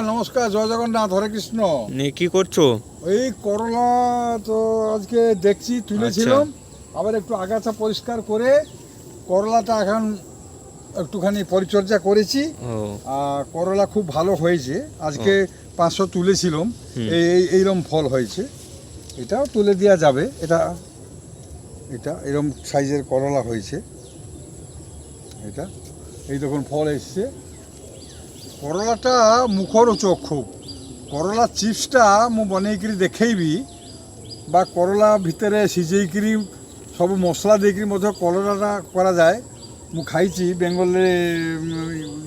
নমস্কার, জয় জগন্নাথ, হরে কৃষ্ণ। কি করছো? এই করলা তো আজকে দেখছি তুলেছিলাম, আবার একটু আগাছা পরিষ্কার করে করলাটা এখন একটুখানি পরিচর্যা করেছি। আর করলা খুব ভালো হয়েছে, আজকে 500 তুলেছিলাম, এইরকম ফল হয়েছে। এটাও তুলে দেওয়া যাবে। এটা এরকম সাইজের করলা হয়েছে। এটা এই দেখুন ফল এসছে। করলাটা মুখরোচক খুব। করলা ଚିପ୍ସଟା ମୁଁ ବନେଇକିରି ଦେଖେଇବି, ବା କରଲା ଭିତରେ ସିଝେଇକିରି ସବୁ ମସଲା ଦେଇକିରି ମଧ୍ୟ କଲରାଟା କରାଯାଏ। ମୁଁ ଖାଇଛି, ବେଙ୍ଗଲରେ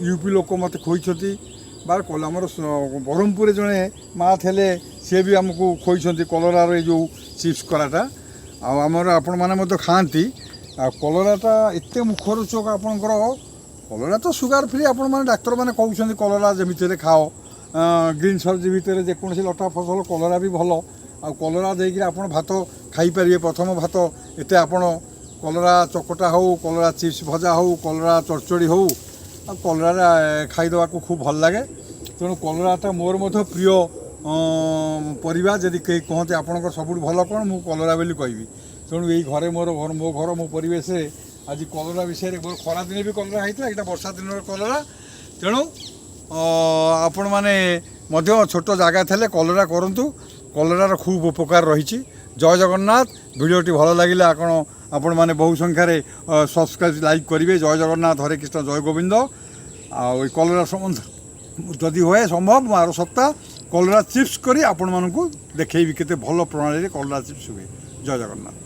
ୟୁପି ଲୋକ ମୋତେ ଖୋଇଛନ୍ତି, ବା ଆମର ବ୍ରହ୍ମପୁରରେ ଜଣେ ମା ଥିଲେ, ସିଏ ବି ଆମକୁ ଖୋଇଛନ୍ତି କଲରାର ଏଇ ଯେଉଁ ଚିପ୍ସ କରାଟା। ଆଉ ଆମର ଆପଣମାନେ ମଧ୍ୟ ଖାଆନ୍ତି। ଆଉ କଲରାଟା ଏତେ ମୁଖରୋଚକ ଆପଣଙ୍କର। କଲରା ତ ସୁଗାର ଫ୍ରି, ଆପଣମାନେ ଡାକ୍ତରମାନେ କହୁଛନ୍ତି କଲରା ଯେମିତି ହେଲେ ଖାଅ। ଗ୍ରୀନ୍ ସବଜି ଭିତରେ ଯେକୌଣସି ଲଟା ଫସଲ କଲରା ବି ଭଲ। ଆଉ କଲରା ଦେଇକିରି ଆପଣ ଭାତ ଖାଇପାରିବେ, ପ୍ରଥମ ଭାତ। ଏତେ ଆପଣ କଲରା ଚକଟା ହେଉ, କଲରା ଚିପ୍ସ ଭଜା ହେଉ, କଲରା ଚଡ଼ଚଡ଼ି ହେଉ, ଆଉ କଲରା ଖାଇଦେବାକୁ ଖୁବ୍ ଭଲ ଲାଗେ। ତେଣୁ କଲରାଟା ମୋର ମଧ୍ୟ ପ୍ରିୟ ପରିବା। ଯଦି କେହି କହନ୍ତି ଆପଣଙ୍କର ସବୁଠୁ ଭଲ କ'ଣ, ମୁଁ କଲରା ବୋଲି କହିବି। ତେଣୁ ଏଇ ଘରେ ମୋ ଘର ମୋ ପରିବେଶରେ ଆଜି କଲରା ବିଷୟରେ, ଖରାଦିନେ ବି କଲରା ହେଇଥିଲା, ଏଇଟା ବର୍ଷା ଦିନର କଲରା। ତେଣୁ ଆପଣମାନେ ମଧ୍ୟ ଛୋଟ ଜାଗା ଥିଲେ କଲରା କରନ୍ତୁ। କଲରାର ଖୁବ୍ ଉପକାର ରହିଛି। ଜୟ ଜଗନ୍ନାଥ। ଭିଡ଼ିଓଟି ଭଲ ଲାଗିଲେ ଆପଣମାନେ ବହୁ ସଂଖ୍ୟାରେ ସବସ୍କ୍ରାଇବ୍ ଲାଇକ୍ କରିବେ। ଜୟ ଜଗନ୍ନାଥ, ହରେ କୃଷ୍ଣ, ଜୟ ଗୋବିନ୍ଦ। ଆଉ এই କଲରା ସମ୍ବନ୍ଧ ଯଦି ହୁଏ ସମ୍ଭବ, ମୁଁ ଆର ସପ୍ତାହ କଲରା ଚିପ୍ସ କରି ଆପଣମାନଙ୍କୁ ଦେଖେଇବି କେତେ ଭଲ ପ୍ରଣାଳୀରେ କଲରା ଚିପ୍ସ ହୁଏ। ଜୟ ଜଗନ୍ନାଥ।